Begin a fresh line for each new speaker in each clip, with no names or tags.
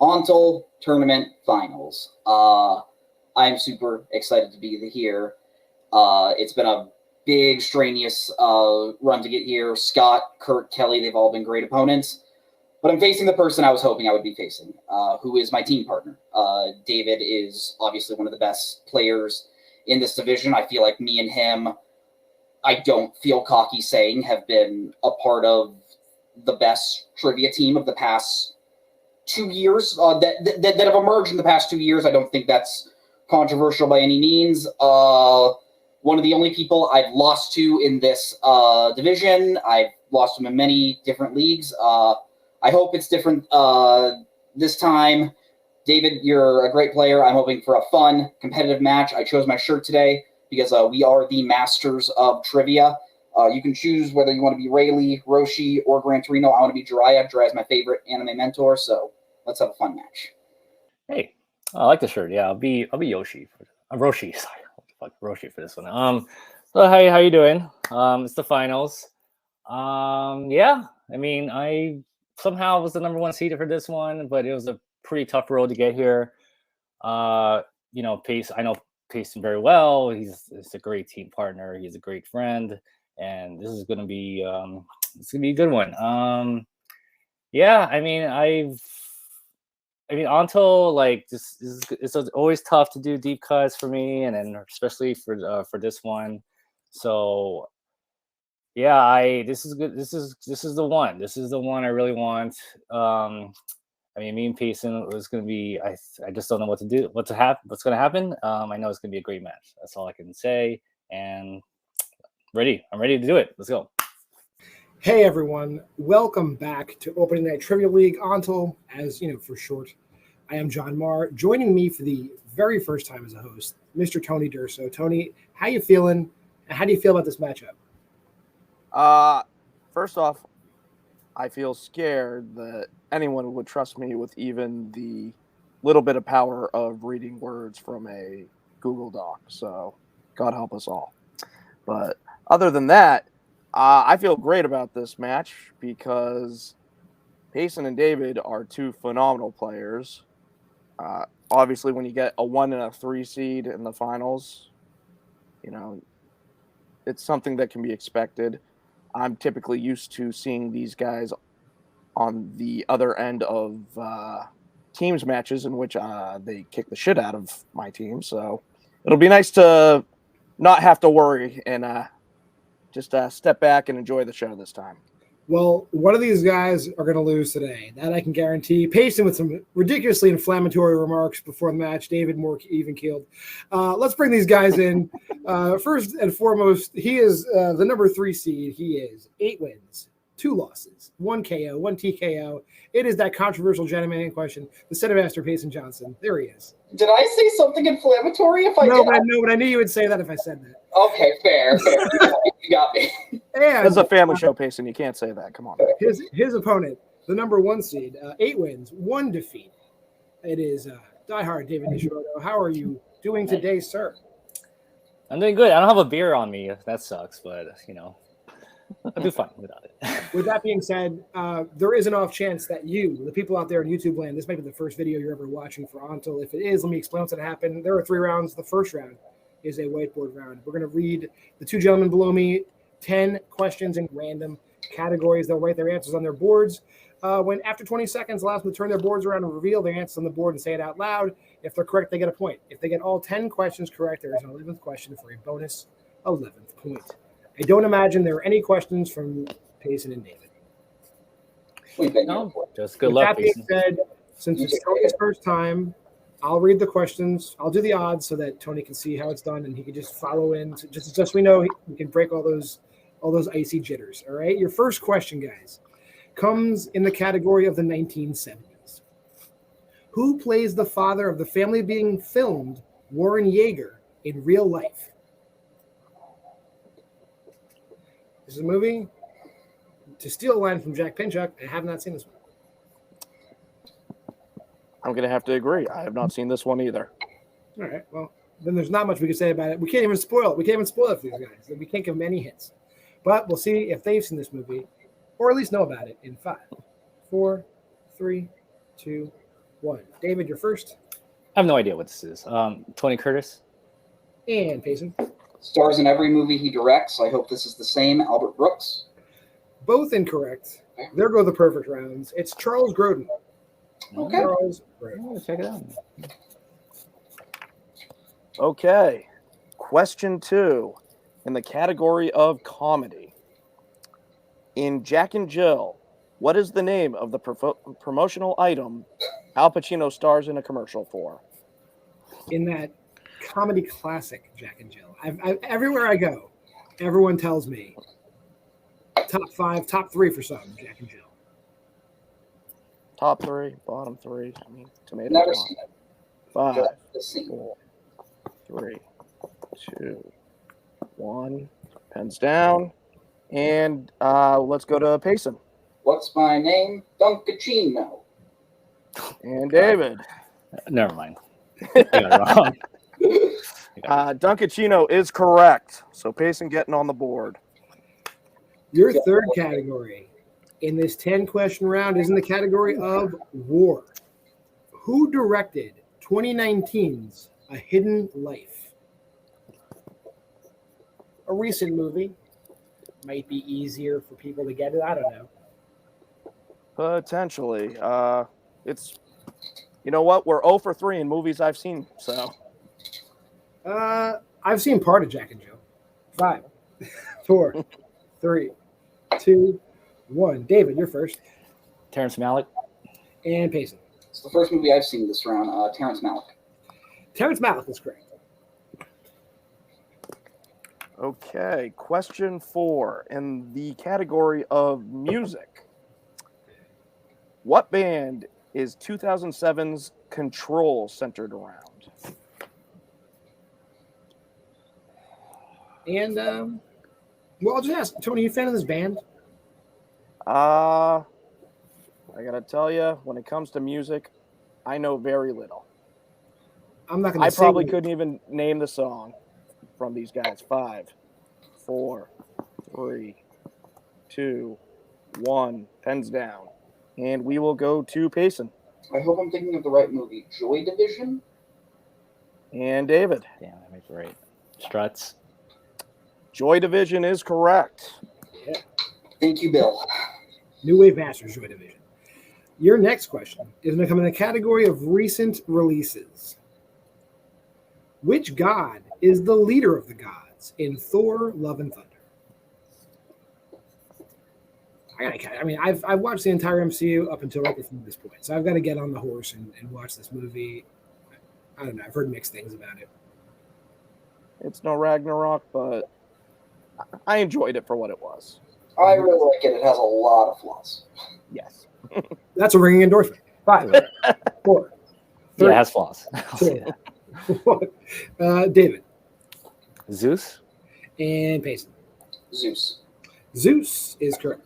ONTL Tournament Finals. I'm super excited to be here. It's been a big, strenuous run to get here. Scott, Kurt, Kelly, they've all been great opponents. But I'm facing the person I was hoping I would be facing, who is my team partner. David is obviously one of the best players in this division. I feel like me and him, I don't feel cocky saying, have been a part of the best trivia team of the past 2 years that have emerged in the past 2 years. I don't think that's controversial by any means. One of the only people I've lost to in this division. I've lost him in many different leagues. I hope it's different this time. David, you're a great player. I'm hoping for a fun, competitive match. I chose my shirt today because we are the masters of trivia. You can choose whether you want to be Rayleigh, Roshi, or Gran Torino. I want to be Jiraiya. Jiraiya's my favorite anime mentor, so let's have a fun match.
Hey, I like the shirt. Yeah, I'll be Yoshi. Roshi. Sorry, fuck Roshi for this one. So how you doing? It's the finals. Yeah, I mean, I somehow was the number 1 seed for this one, but it was a pretty tough road to get here. Payson, I know Payson very well. He's a great team partner. He's a great friend, and this is gonna be a good one. Yeah, I mean, until like it's always tough to do deep cuts for me, and then especially for this one. So yeah, this is good. This is the one. This is the one I really want. I mean, me and Payson was going to be. I just don't know what to do. What's going to happen? I know it's going to be a great match. That's all I can say. And ready. I'm ready to do it. Let's go.
Hey everyone, welcome back to Opening Night Trivia League, ONTL, as you know for short. I am John Marr. Joining me for the very first time as a host, Mr. Tony Durso. Tony, how you feeling? And how do you feel about this matchup?
First off, I feel scared that anyone would trust me with even the little bit of power of reading words from a Google Doc. So God help us all. But other than that, I feel great about this match because Payson and David are 2 phenomenal players. Obviously, when you get a 1 and a 3 seed in the finals, it's something that can be expected. I'm typically used to seeing these guys on the other end of teams matches in which they kick the shit out of my team. So it'll be nice to not have to worry and just step back and enjoy the show this time.
Well, one of these guys are going to lose today. That I can guarantee. Payson with some ridiculously inflammatory remarks before the match. David more even-keeled. Let's bring these guys in. First and foremost, he is the number 3 seed. He is 8 wins, 2 losses, 1 KO, 1 TKO. It is that controversial gentleman in question, the Cinemaster Payson Johnson. There he is.
Did I say something inflammatory? If I
no,
did,
but I knew you would say that if I said that.
Okay, fair. You got me.
And
this is a family show, Payson. You can't say that. Come on.
His opponent, the number 1 seed, 8 wins, 1 defeat. It is diehard David Nishimoto. How are you doing today, sir?
I'm doing good. I don't have a beer on me. That sucks, but I'll do fine without it.
With that being said, there is an off chance that you, the people out there in YouTube land, this might be the first video you're ever watching for ONTL. If it is, let me explain what's going to happen. There are 3 rounds. The first round is a whiteboard round. We're going to read the 2 gentlemen below me 10 questions in random categories. They'll write their answers on their boards. When after 20 seconds, allow them to turn their boards around and reveal their answers on the board and say it out loud. If they're correct, they get a point. If they get all 10 questions correct, there is an 11th question for a bonus 11th point. I don't imagine there are any questions from Payson and David.
No, just good luck.
That being said, since it's Tony's first time, I'll read the questions. I'll do the odds so that Tony can see how it's done and he can just follow in. Just so we know we can break all those icy jitters. All right. Your first question, guys, comes in the category of the 1970s. Who plays the father of the family being filmed, Warren Yeager, in real life? This is a movie. To steal a line from Jack Pinchuk, I have not seen this one.
I'm going to have to agree. I have not seen this one either.
All right. Well, then there's not much we can say about it. We can't even spoil it. We can't even spoil it for these guys. We can't give them any hints. But we'll see if they've seen this movie or at least know about it in 5, 4, 3, 2, 1. David, you're first.
I have no idea what this is. Tony Curtis.
And Payson.
Stars in every movie he directs. I hope this is the same. Albert Brooks.
Both incorrect. There go the perfect rounds. It's Charles Grodin.
Okay.
Charles Grodin.
Oh, check it out.
Okay. Question 2 in the category of comedy. In Jack and Jill, what is the name of the promotional item Al Pacino stars in a commercial for?
In that comedy classic, Jack and Jill. Everywhere I go, everyone tells me top 5, top 3 for some, Jack and Jill.
Top 3, bottom 3. I mean, tomato.
Never seen it.
5,
Just the scene.
4, 3, 2, 1. Pens down. And let's go to Payson.
What's my name? Dunkachino.
And David.
Never mind. I got it wrong.
Dunkachino is correct. So Payson getting on the board.
Your third category in this 10-question round is in the category of war. Who directed 2019's A Hidden Life? A recent movie. Might be easier for people to get it. I don't know.
Potentially. It's, you know what? We're 0 for 3 in movies I've seen. So
I've seen part of Jack and Jill. 5, 4, 3, 2, 1. David, you're first.
Terrence Malick.
And Payson.
It's the first movie I've seen this round. Terrence Malick.
Terrence Malick is correct.
okay. Question 4 in the category of music. What band is 2007's Control centered around?
And well, I'll just ask, Tony, you a fan of this band?
I gotta tell you, when it comes to music, I know very little.
I'm not going to
I
say
probably couldn't even name the song from these guys. 5, 4, 3, 2, 1. Pens down. And we will go to Payson.
I hope I'm thinking of the right movie. Joy Division?
And David.
Damn, that makes it right. Struts.
Joy Division is correct.
Yeah.
Thank you, Bill.
New Wave Masters, Joy Division. Your next question is going to come in the category of recent releases. Which god is the leader of the gods in Thor: Love and Thunder? I've watched the entire MCU up until right before this point, so I've got to get on the horse and watch this movie. I don't know. I've heard mixed things about it.
It's no Ragnarok, but I enjoyed it for what it was.
I really like it. It has a lot of flaws.
Yes.
That's a ringing endorsement. 5, 4, 3,
Yeah, it has flaws. I'll say
2,
that.
1. David.
Zeus.
And Payson.
Zeus.
Zeus is correct.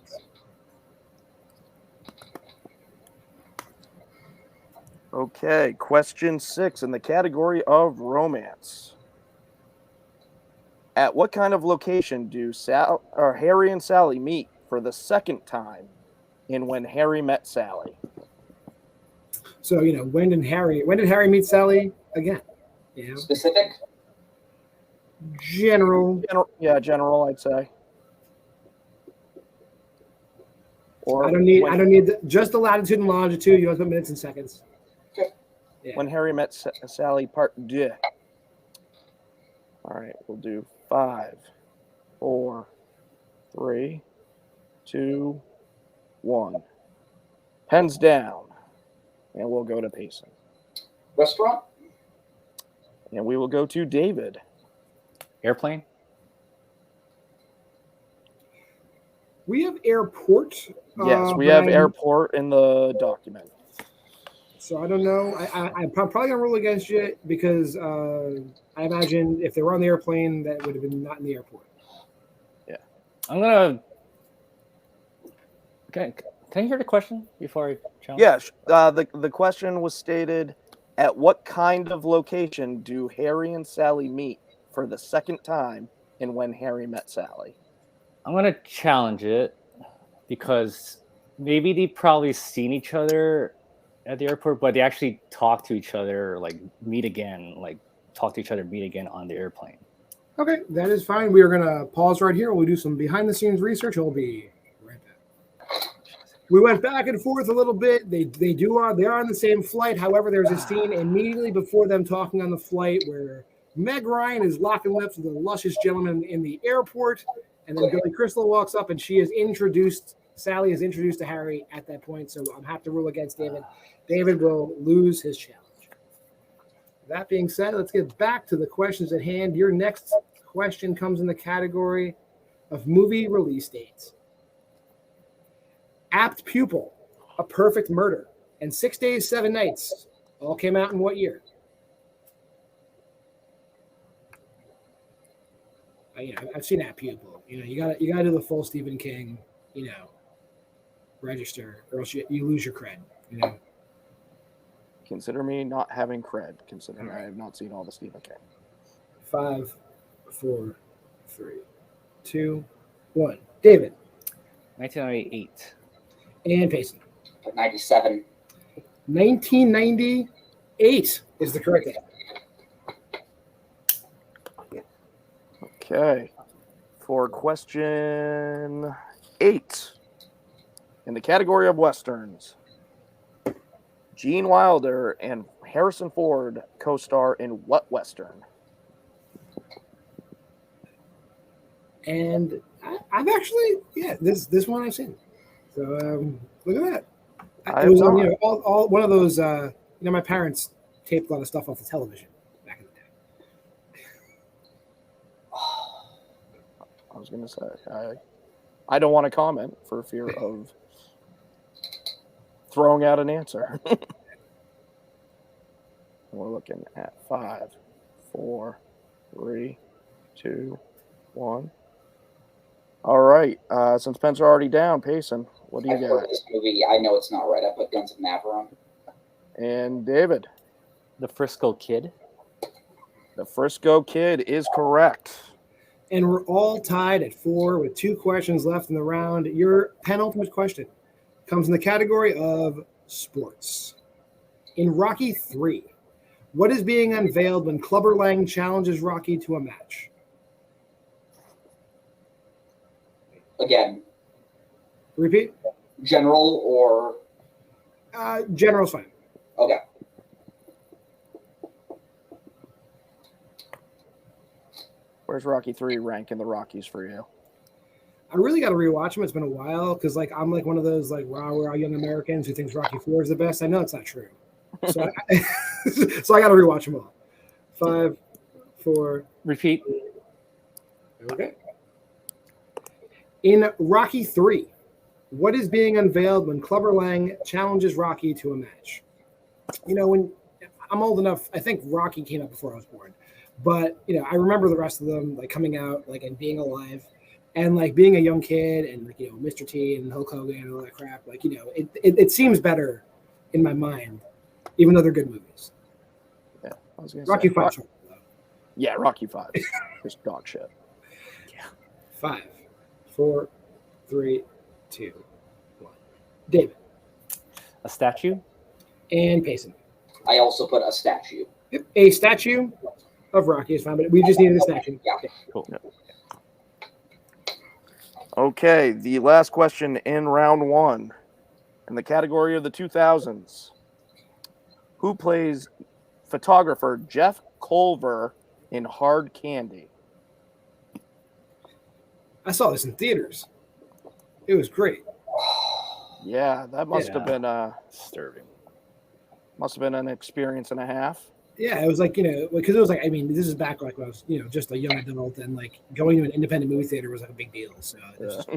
Okay, question 6 in the category of romance. At what kind of location do Harry and Sally meet for the second time in When Harry Met Sally?
So, when did Harry meet Sally again?
Specific?
General.
General, I'd say. Or
I don't need just the latitude and longitude. You don't put minutes and seconds.
Okay.
Yeah.
When Harry Met Sally, part 2. All right, we'll do 5, 4, 3, 2, 1. Pens down. And we'll go to Payson.
Restaurant?
And we will go to David.
Airplane.
We have airport.
Yes, we have airport in the document.
So I don't know. I'm probably gonna rule against you because I imagine if they were on the airplane, that would have been not in the airport.
Yeah.
I'm gonna. Can I hear the question before I challenge?
Yes. The question was stated: at what kind of location do Harry and Sally meet for the second time in When Harry Met Sally?
I'm gonna challenge it because maybe they've probably seen each other at the airport, but they actually talk to each other, like meet again on the airplane.
Okay, that is fine. We are going to pause right here. We'll do some behind-the-scenes research. We'll be right back. We went back and forth a little bit. They are on the same flight. However, there's a scene immediately before them talking on the flight where Meg Ryan is locking lips with a luscious gentleman in the airport, and then Billy Crystal walks up and Sally is introduced to Harry at that point. So I'm have to rule against David. David will lose his challenge. That being said, let's get back to the questions at hand. Your next question comes in the category of movie release dates. Apt Pupil, A Perfect Murder, and 6 Days, 7 Nights all came out in what year? I've seen Apt Pupil. You gotta do the full Stephen King, register, or else you lose your cred.
Consider me not having cred, considering I have not seen all the Stephen King.
5, 4, 3, 2, 1. David.
1998.
And Payson.
97.
1998 is the correct answer.
Okay. For question 8, in the category of Westerns, Gene Wilder and Harrison Ford co-star in what Western?
And I've actually, this one I've seen. So look at that. It was on, all one of those. My parents taped a lot of stuff off the television back in the day.
I was going to say, I don't want to comment for fear of throwing out an answer. We're looking at 5, 4, 3, 2, 1. All right. Since pens are already down, Payson, what do you got?
This movie, I know it's not right. I put Guns of Navarone.
And David?
The Frisco Kid.
The Frisco Kid is correct.
And we're all tied at 4 with 2 questions left in the round. Your penultimate question comes in the category of sports. In Rocky 3, what is being unveiled when Clubber Lang challenges Rocky to a match?
Again.
Repeat.
General or?
General's fine.
Okay.
Where's Rocky 3 rank in the Rockies for you?
I really got to rewatch them. It's been a while because I'm like one of those we're all young Americans who thinks Rocky 4 is the best. I know it's not true. So I got to rewatch them all. 5, 4.
Repeat.
Okay. In Rocky 3, what is being unveiled when Clubber Lang challenges Rocky to a match? When I'm old enough, I think Rocky came out before I was born. But, I remember the rest of them coming out and being alive and being a young kid and Mr. T and Hulk Hogan and all that crap. It seems better in my mind, even though they're good movies.
Yeah, I was gonna
Rocky
say,
5.
Yeah, Rocky 5. Just dog shit.
Yeah. 5, 4, 3, 2, 1. David.
A statue.
And Payson.
I also put a statue.
Yep. A statue of Rocky is fine, but we just needed a statue.
Yeah.
Cool.
Okay, the last question in round 1. In the category of the 2000s, who plays photographer Jeff Culver in Hard Candy?
I saw this in theaters. It was great.
Yeah, that must have been
disturbing.
Must have been an experience and a half.
Yeah, it was because it was this is back when I was, just a young adult and going to an independent movie theater was a big deal. So just...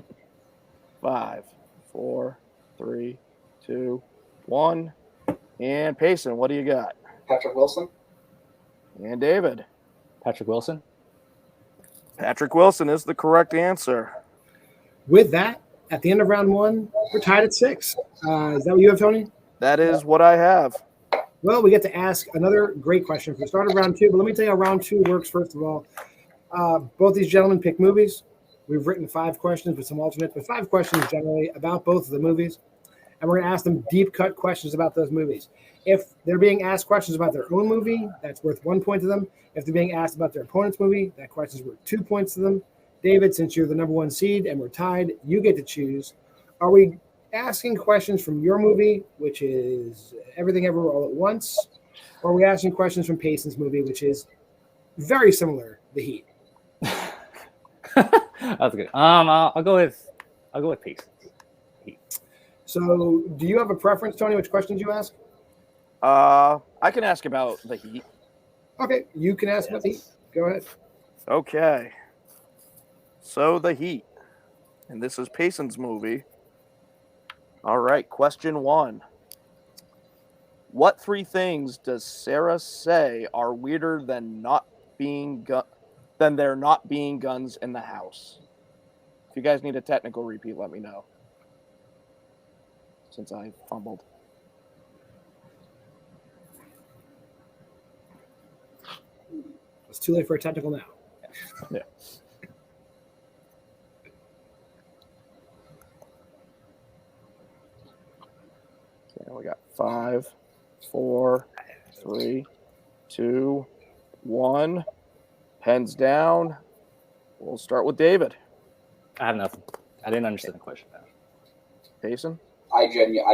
5, 4, 3, 2, 1. And Payson, what do you got?
Patrick Wilson.
And David.
Patrick Wilson.
Patrick Wilson is the correct answer.
With that, at the end of round 1, we're tied at 6. Is that what you have, Tony?
That is what I have.
Well, we get to ask another great question for the start of round 2. But let me tell you how round 2 works, first of all. Both these gentlemen pick movies. We've written 5 questions with some alternates, but 5 questions generally about both of the movies. and we're going to ask them deep cut questions about those movies. If they're being asked questions about their own movie, that's worth 1 point to them. If they're being asked about their opponent's movie, that question's worth 2 points to them. David, since you're the number 1 seed and we're tied, you get to choose. Are we asking questions from your movie, which is Everything Everywhere All at Once, or are we asking questions from Payson's movie, which is very similar, The Heat?
That's good. I'll go with Payson.
So, do you have a preference, Tony, which questions you ask?
I can ask about The Heat.
Okay, you can ask about The Heat. Go ahead.
Okay. So The Heat. And this is Payson's movie. All right, question 1. What 3 things does Sarah say are weirder than there not being guns in the house? If you guys need a technical repeat, let me know. Since I fumbled.
It's too late for a technical now.
Yeah. Okay, we got 5, 4, 3, 2, 1. Pens down. We'll start with David.
I have nothing. I didn't understand the question.
Payson?
I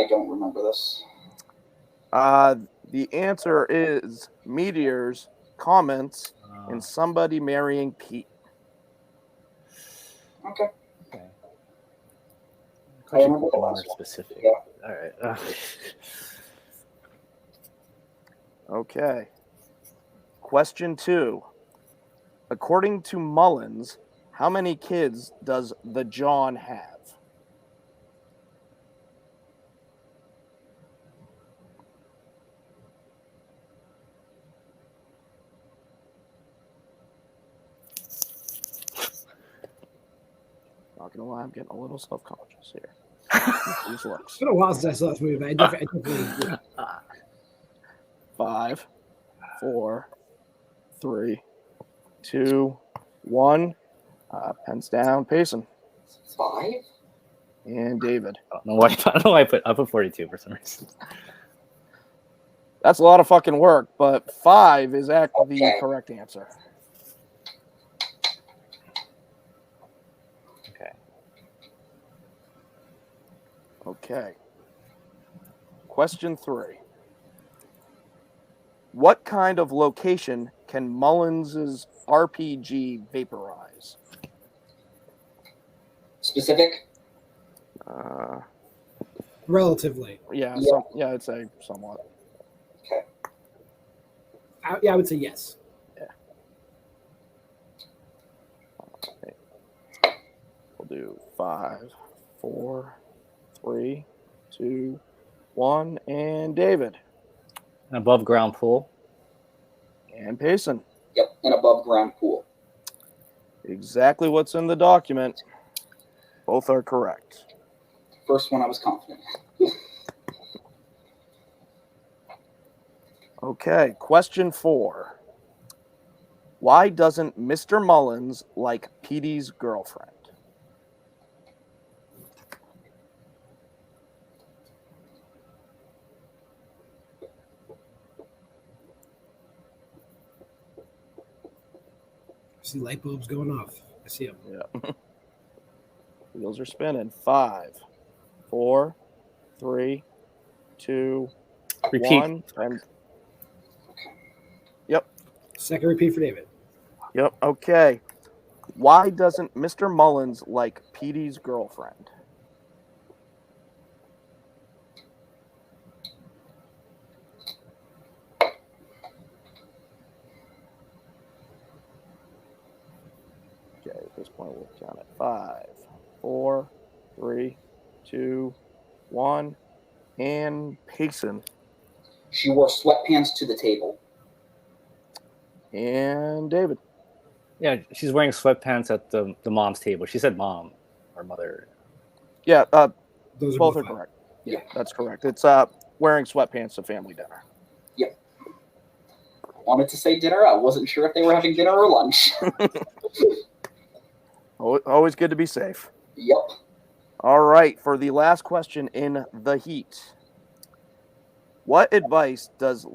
don't remember this.
The answer is Meteor's comments and somebody marrying Pete.
Okay.
I remember the more specific.
Yeah.
All right.
Okay. Question 2. According to Mullins, how many kids does the John have? Not gonna lie, I'm getting a little self-conscious here. These looks.
It's been a while since I saw this movie, but I definitely
5, 4, 3, 2, 1. Pens down. Payson
5?
and David.
I don't know why I put 42 for some reason.
That's a lot of fucking work, but 5 is actually the correct answer. Okay. Question 3. What kind of location can Mullins's RPG vaporize?
Specific?
relatively.
Yeah, I'd say somewhat.
Okay.
I would say yes.
Yeah. Okay. We'll do 5, 4, 3, 2, 1, and David.
An above ground pool.
And Payson.
Yep, an above ground pool.
Exactly what's in the document. Both are correct.
First one I was confident.
Okay, question 4. Why doesn't Mr. Mullins like Petey's girlfriend?
I see light bulbs going off. I see them.
Yeah. Wheels are spinning. 5, 4, 3, 2,
Repeat.
1. And... Yep.
Second repeat for David.
Yep. Okay. Why doesn't Mr. Mullins like Petey's girlfriend? Okay, at this point we'll count it. 5, 4, 3, 2, 1, and Payson.
She wore sweatpants to the table.
And David.
Yeah, she's wearing sweatpants at the mom's table. She said mom or mother.
Yeah,
Those
both are
fine.
correct. Yeah, that's correct. It's wearing sweatpants to family dinner.
Yep. Wanted to say dinner. I wasn't sure if they were having dinner or lunch.
Always good to be safe.
Yep.
All right, for the last question in the heat. What advice does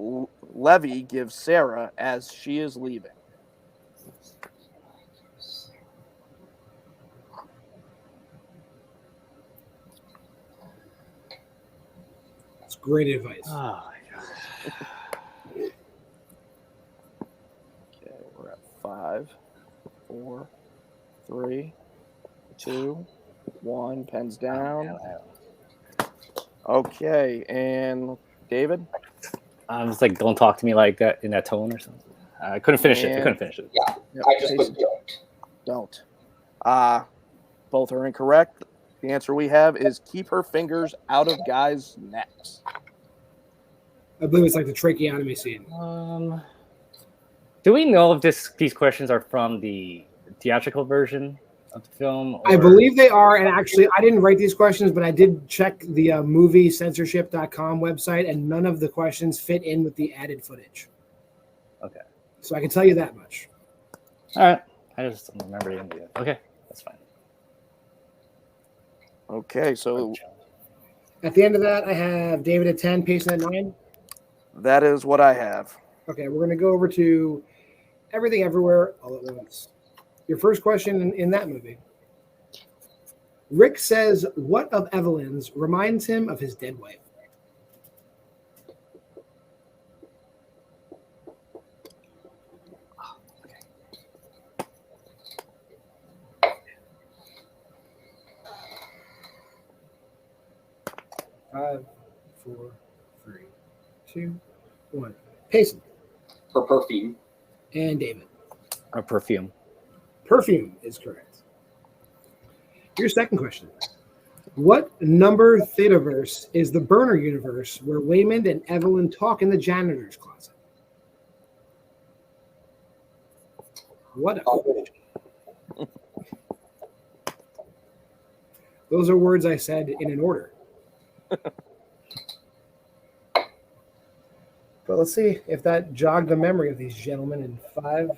Levy give Sarah as she is leaving?
That's great advice.
Oh my god.
Okay, we're at 5, 4, 3, 2, 1. Pens down. Okay, and David?
It's like, don't talk to me like that in that tone or something. I couldn't finish it. I
And-
couldn't finish it.
Yeah,
Yep,
I just
Payson.
put don't.
Don't. Both are incorrect. The answer we have is keep her fingers out of guys' necks.
I believe it's like the tracheotomy scene.
Do we know if these questions are from the theatrical version of the film?
I
or-
believe they are, and actually, I didn't write these questions, but I did check the moviecensorship.com website, and none of the questions fit in with the added footage.
Okay.
So I can tell you that much.
All right. I just don't remember any of it. Okay, that's fine.
Okay, so
At the end of that, I have David at 10, Payson at 9.
that is what I have.
Okay, we're going to go over to Everything Everywhere All at Once. Your first question in that movie. Rick says, what of Evelyn's reminds him of his dead wife? Five, 4, 3, 2, 1. Payson
For perfume.
and David.
Or perfume.
Perfume is correct. Your second question. What number Thetaverse is the burner universe where Waymond and Evelyn talk in the janitor's closet? What a question. Those are words I said in an order. But let's see if that jogged the memory of these gentlemen in 5,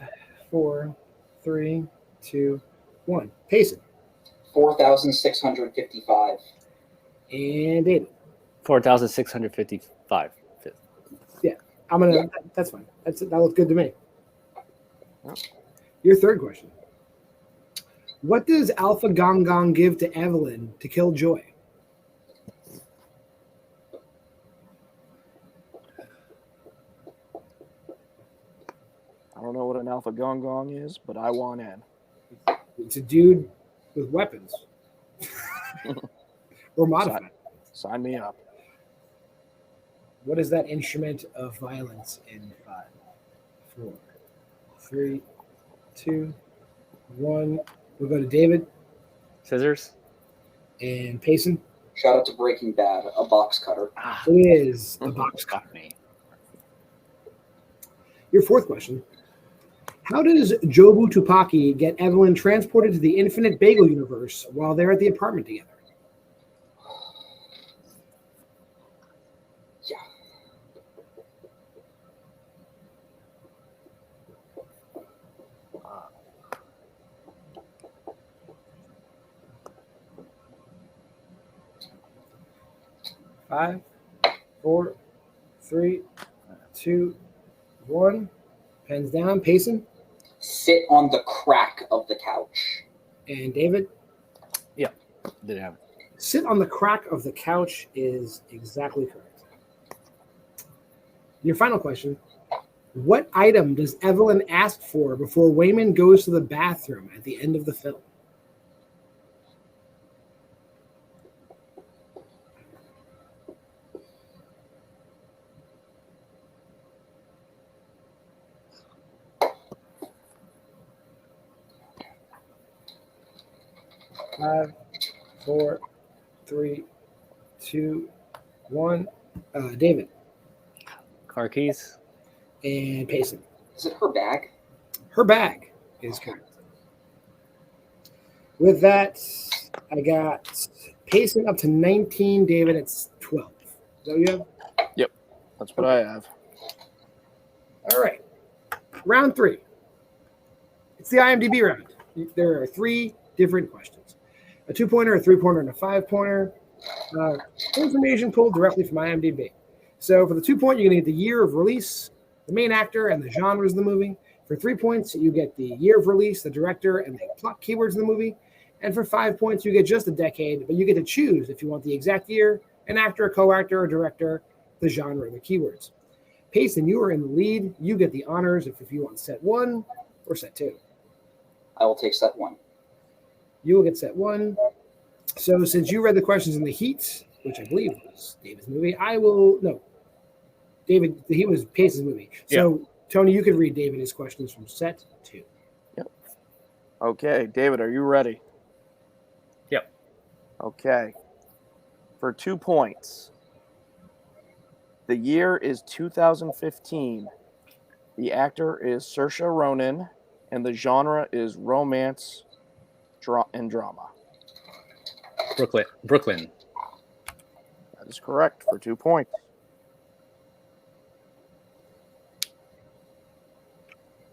4, 3, 2, 1. Payson
4,655.
and David.
4,655.
I'm gonna.
Yeah.
That's fine. That looks good to me. Your third question. What does Alpha Gong Gong give to Evelyn to kill Joy?
I don't know what an alpha gong gong is, but I want in.
It's a dude with weapons. Or modified.
Sign me up.
What is that instrument of violence in 5, 4, 3, 2, 1? We'll go to David
Scissors?
and Payson.
Shout out to Breaking Bad, a box cutter.
Ah,
It is a box cutter.
got me.
Your fourth question. How does Jobu Tupaki get Evelyn transported to the Infinite Bagel universe while they're at the apartment together?
Yeah.
Five, 4, 3, 2, 1. Pens down. Payson
Sit on the crack of the couch.
and David.
Didn't have it.
Sit on the crack of the couch is exactly correct. Your final question. What item does Evelyn ask for before Waymond goes to the bathroom at the end of the film? Five, 4, 3, 2, 1. David
Car keys?
and Payson.
Is it her bag?
Her bag is correct. With that, I got Payson up to 19, David at 12. Is that what you have?
That's what I have.
All right. Round 3. It's the IMDb round. There are 3 different questions. a 2-pointer, a 3-pointer, and a 5-pointer. Information pulled directly from IMDb. So for the 2-point, you're going to get the year of release, the main actor, and the genres of the movie. For 3 points, you get the year of release, the director, and the plot keywords of the movie. And for 5 points, you get just a decade, but you get to choose if you want the exact year, an actor, a co-actor, a director, the genre, and the keywords. Payson, you are in the lead. You get the honors if you want set 1 or set 2.
I will take set 1.
You will get set 1. So since you read the questions in The Heat, which I believe was David's movie, David, The Heat was Payson's movie. So yeah. Tony, you could read David his questions from set 2.
Yep. Okay, David, are you ready?
Yep.
Okay. For 2 points, the year is 2015. The actor is Saoirse Ronan, and the genre is romance and drama.
Brooklyn.
That is correct for 2 points.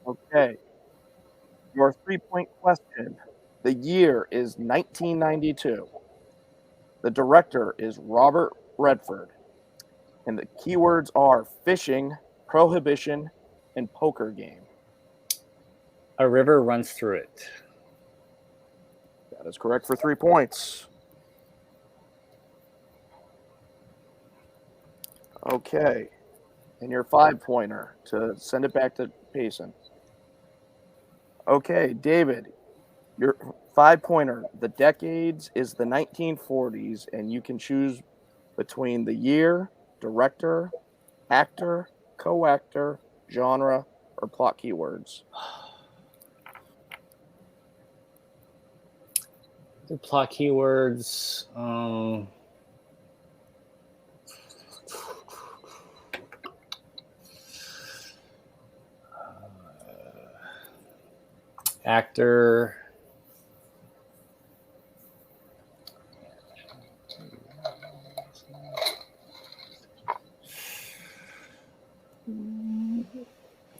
Okay. Your 3-point question. The year is 1992. The director is Robert Redford. And the keywords are fishing, prohibition, and poker game.
A river runs through it.
That is correct for 3 points. Okay. And your 5-pointer to send it back to Payson. Okay, David, your 5-pointer. The decades is the 1940s, and you can choose between the year, director, actor, co-actor, genre, or plot keywords.
The plot keywords. Actor.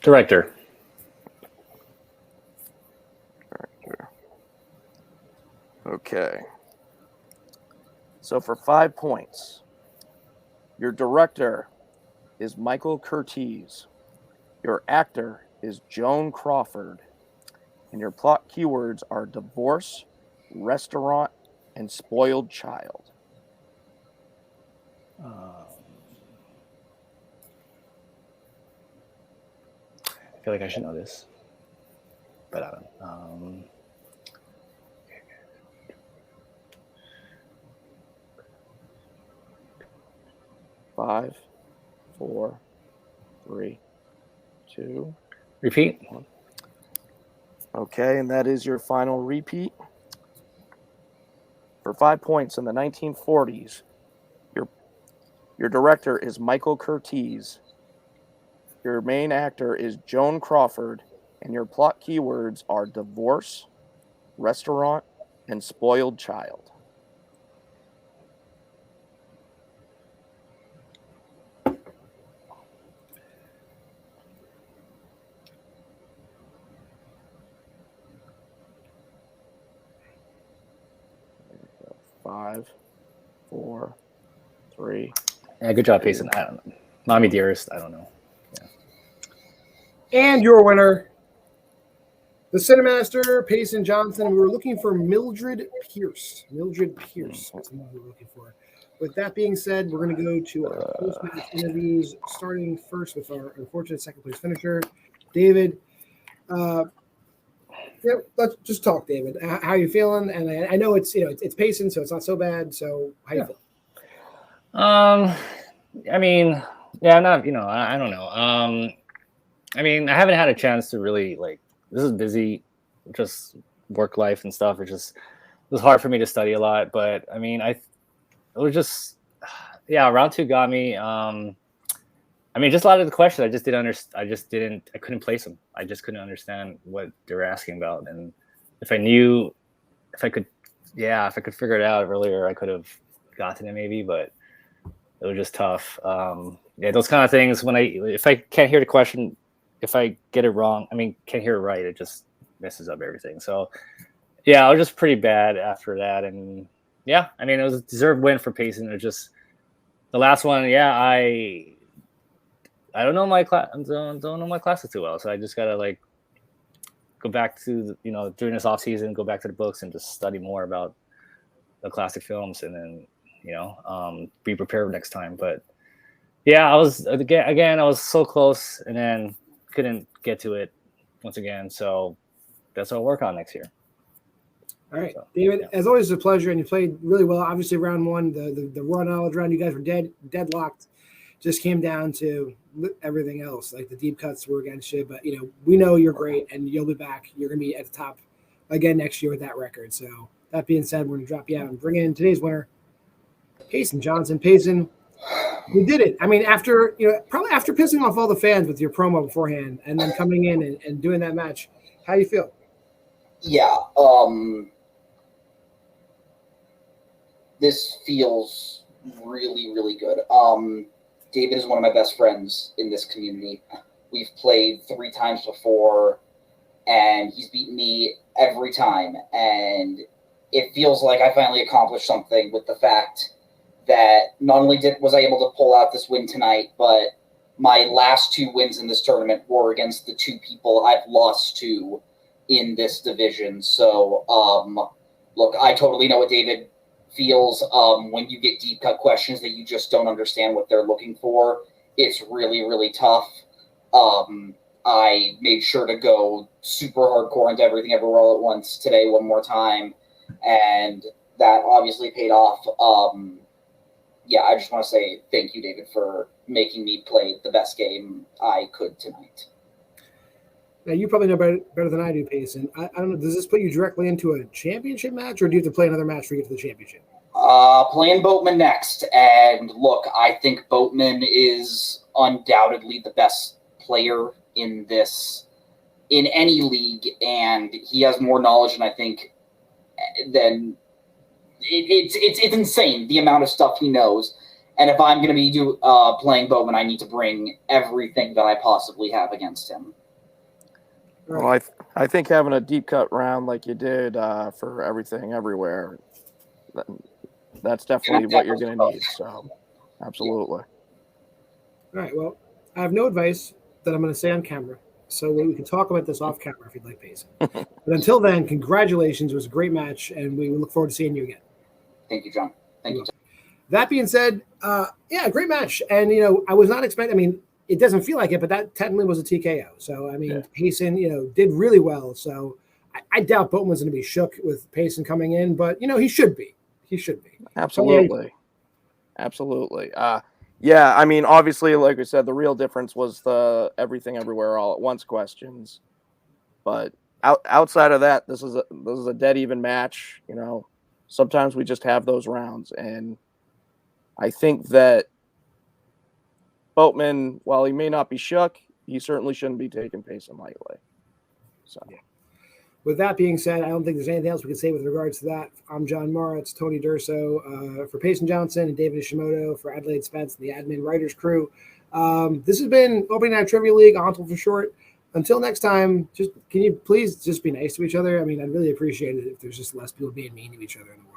Director.
Okay. So for 5 points, your director is Michael Curtiz. Your actor is Joan Crawford. And your plot keywords are divorce, restaurant, and spoiled child.
I feel like I should know this, but I don't.
5, 4, 3, 2.
Repeat.
1. Okay, and that is your final repeat. For 5 points in the 1940s, your director is Michael Curtiz. Your main actor is Joan Crawford, and your plot keywords are divorce, restaurant, and spoiled child. Five, 4, 3.
Yeah, good job, Payson. I don't know. Mommy Dearest, I don't know. Yeah.
And your winner, the Cinemaster, Payson Johnson. We were looking for Mildred Pierce. That's the one we were looking for. With that being said, we're going to go to our post-match interviews, starting first with our unfortunate second-place finisher, David. Let's just talk, David. How you feeling? And I know it's Payson, so it's not so bad. So how you feel?
I mean, yeah, I'm not. I don't know. I mean, I haven't had a chance to really This is busy, just work life and stuff. It was hard for me to study a lot, but I mean, it was just round 2 got me. I mean, just a lot of the questions I just didn't understand. I couldn't place them. I just couldn't understand what they were asking about. And if I could figure it out earlier, I could have gotten it maybe, but it was just tough. Those kind of things if I can't hear the question, if I get it wrong, can't hear it right, it just messes up everything. So yeah, I was just pretty bad after that, and yeah, I mean, it was a deserved win for Payson. It was just the last one. Yeah, I don't know my class. Don't know my classes too well, so I just gotta like go back to during this off season, go back to the books and just study more about the classic films, and then be prepared next time. But yeah, I was again I was so close, and then couldn't get to it once again. So that's what I'll work on next year.
All right,
So,
David,
yeah.
as always, it's a pleasure, and you played really well. Obviously, round one, the raw knowledge round, you guys were deadlocked. Just came down to everything else, like the deep cuts were against you. But we know you're great, and you'll be back. You're going to be at the top again next year with that record. So that being said, we're going to drop you out and bring in today's winner, Payson Johnson. Payson, you did it. I mean, after probably after pissing off all the fans with your promo beforehand, and then coming in and doing that match, how you feel?
Yeah. This feels really, really good. David is one of my best friends in this community. We've played 3 times before, and he's beaten me every time. And it feels like I finally accomplished something with the fact that not only was I able to pull out this win tonight, but my last 2 wins in this tournament were against the 2 people I've lost to in this division. So, look, I totally know what David feels when you get deep cut questions that you just don't understand what they're looking for. It's really, really tough. I made sure to go super hardcore into everything everywhere all at once today one more time, and that obviously paid off. Yeah, I just want to say thank you, David, for making me play the best game I could tonight.
Now, you probably know better than I do, Payson. I don't know. Does this put you directly into a championship match, or do you have to play another match to get to the championship?
Playing Boatman next. And look, I think Boatman is undoubtedly the best player in any league, and he has more knowledge than I think than it's insane the amount of stuff he knows. And if I'm going to be playing Boatman, I need to bring everything that I possibly have against him.
Well, I think having a deep cut round like you did for everything everywhere, that's definitely what you're going to need. So, absolutely.
All right. Well, I have no advice that I'm going to say on camera, so we can talk about this off camera if you'd like, Payson. But until then, congratulations. It was a great match, and we look forward to seeing you again.
Thank you, John. Thank you.
That being said, yeah, great match. And, I was not expecting, I mean, it doesn't feel like it, but that technically was a TKO. So, I mean, Payson, did really well. So, I doubt Boatman's going to be shook with Payson coming in, but, he should be. He should be.
Absolutely. Absolutely. Yeah, I mean, obviously, like we said, the real difference was the everything everywhere all at once questions. But outside of that, this is a dead even match. Sometimes we just have those rounds, and I think that Boatman, while he may not be shook, he certainly shouldn't be taking Payson lightly. So,
with that being said, I don't think there's anything else we can say with regards to that. I'm John Moritz, Tony Durso, for Payson Johnson and David Nishimoto, for Adelaide Spence and the admin writers crew. This has been Opening Night Trivia League, ONTL for short. Until next time, can you please just be nice to each other? I mean, I'd really appreciate it if there's just less people being mean to each other in the